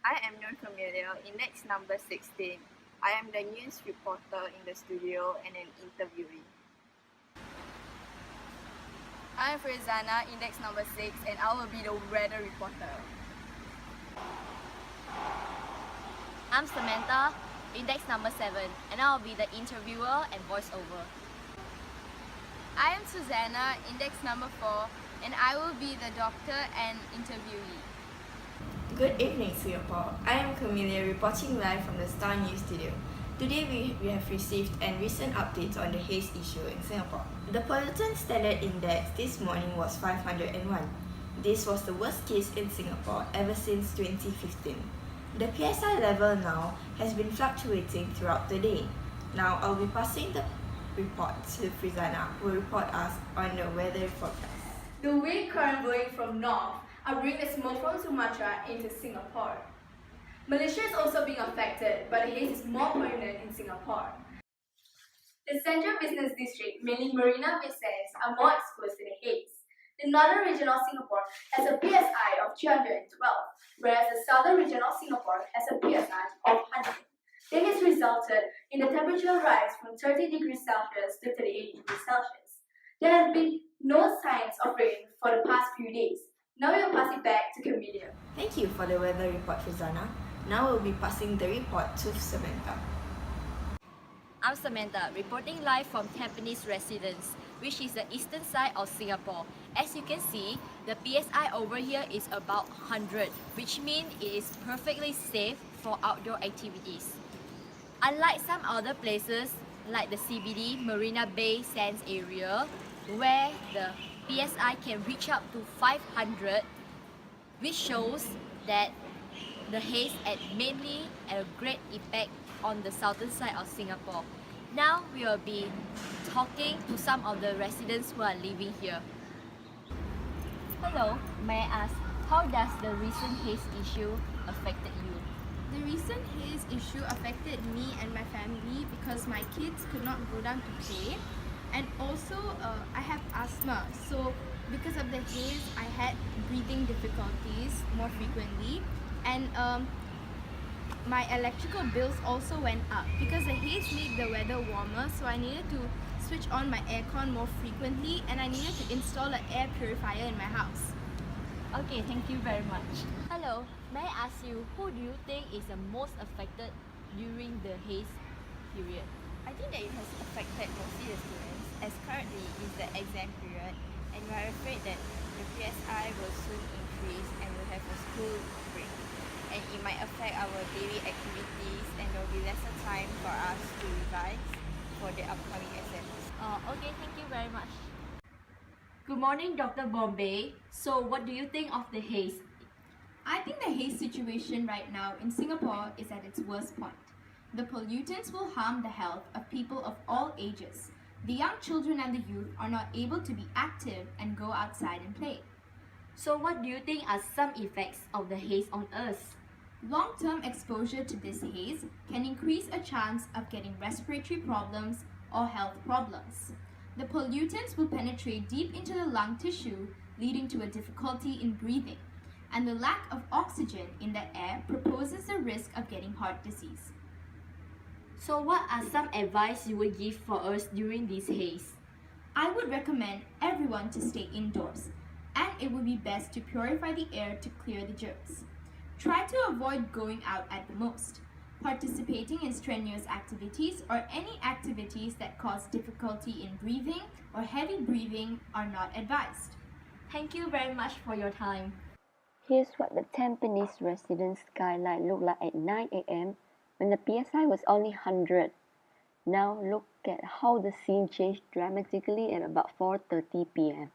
I am known familiar, index number 16. I am the news reporter in the studio and an interviewee. I am Farizana, index number 6, and I will be the weather reporter. I'm Samantha, index number 7, and I'll be the interviewer and voiceover. I am Susanna, index number 4, and I will be the doctor and interviewee. Good evening, Singapore. I am Camelia, reporting live from the Star News studio. Today we have received recent updates on the haze issue in Singapore. The pollutant standard index this morning was 501. This was the worst case in Singapore ever since 2015. The PSI level now has been fluctuating throughout the day. Now I'll be passing the report to Frizana, who will report us on the weather forecast. The wind current blowing from north are bringing the smoke from Sumatra into Singapore. Malaysia is also being affected, but the haze is more prominent in Singapore. The central business district, mainly Marina Bay Sands, are more exposed to the haze. The northern region of Singapore has a PSI of 312, whereas the southern region of Singapore has a PSI of 100. This has resulted in the temperature rise from 30 degrees Celsius to 38 degrees Celsius. There have been no signs of rain for the past few days. Now we will pass it back to Camelia. Thank you for the weather report, Frizana. Now we'll be passing the report to Samantha. I'm Samantha, reporting live from Tampines Residence, which is the eastern side of Singapore. As you can see, the PSI over here is about 100, which means it is perfectly safe for outdoor activities. Unlike some other places, like the CBD Marina Bay Sands area, where the PSI can reach up to 500, which shows that the haze had mainly a great impact on the southern side of Singapore. Now we will be talking to some of the residents who are living here. Hello, may I ask, how does the recent haze issue affected you? The recent haze issue affected me and my family because my kids could not go down to play, and also I have asthma, so because of the haze I had breathing difficulties more frequently, and my electrical bills also went up because the haze made the weather warmer, so I needed to switch on my aircon more frequently, and I needed to install an air purifier in my house. Okay, thank you very much. Hello, may I ask you, who do you think is the most affected during the haze period? I think that it has affected mostly the students, as currently is the exam period, and we are afraid that the PSI will soon increase and we'll have a school break. And it might affect our daily activities, and there will be lesser time for us to revise for the upcoming exams. Okay, thank you very much. Good morning, Dr. Bombay. So what do you think of the haze? I think the haze situation right now in Singapore is at its worst point. The pollutants will harm the health of people of all ages. The young children and the youth are not able to be active and go outside and play. So what do you think are some effects of the haze on us? Long-term exposure to this haze can increase a chance of getting respiratory problems or health problems. The pollutants will penetrate deep into the lung tissue, leading to a difficulty in breathing, and the lack of oxygen in the air proposes the risk of getting heart disease. So what are some advice you would give for us during this haze? I would recommend everyone to stay indoors, and it would be best to purify the air to clear the germs. Try to avoid going out at the most. Participating in strenuous activities or any activities that cause difficulty in breathing or heavy breathing are not advised. Thank you very much for your time. Here's what the Tampines residence skylight looked like at 9 a.m. when the PSI was only 100. Now look at how the scene changed dramatically at about 4:30 p.m.